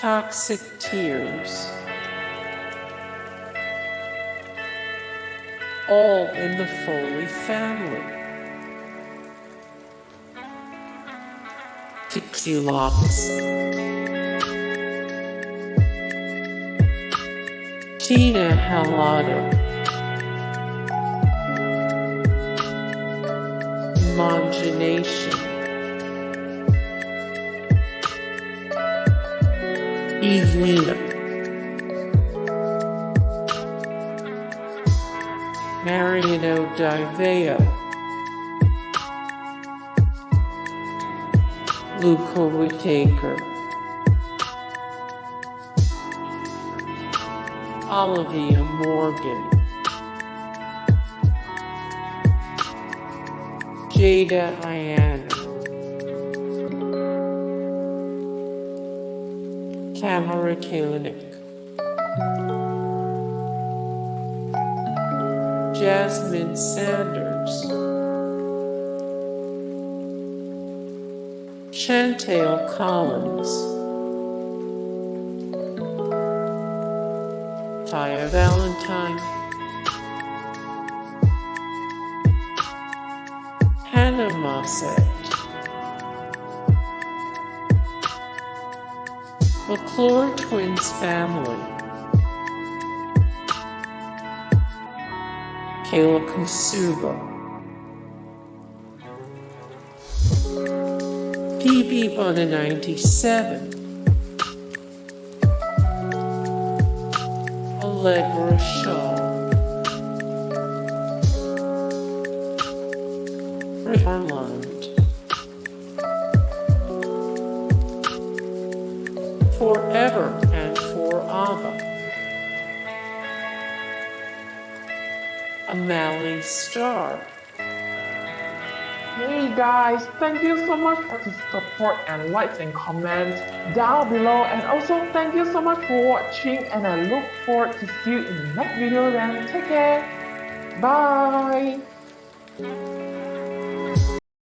Toxic Tears. All in the Foley Family. Pixielocks. Tina Halada. Imongenation. Evelina. Mariano Di Vaio. Luca Whitaker. Olivia Morgan. Jayda Ayanna. Tamara Kalinic. Jasmine Sanders. Shantale Collins. Valentine. Mussette. McClure twins family. Kayla Kosuga. PB on the 97. Allegra Shaw. Griffin Arnlund. ForEverAndForAva. Amalie Star. Hey guys, thank you so much for the support and likes and comments down below, and also thank you so much for watching, and I look forward to see you in the next video. Then take care, bye.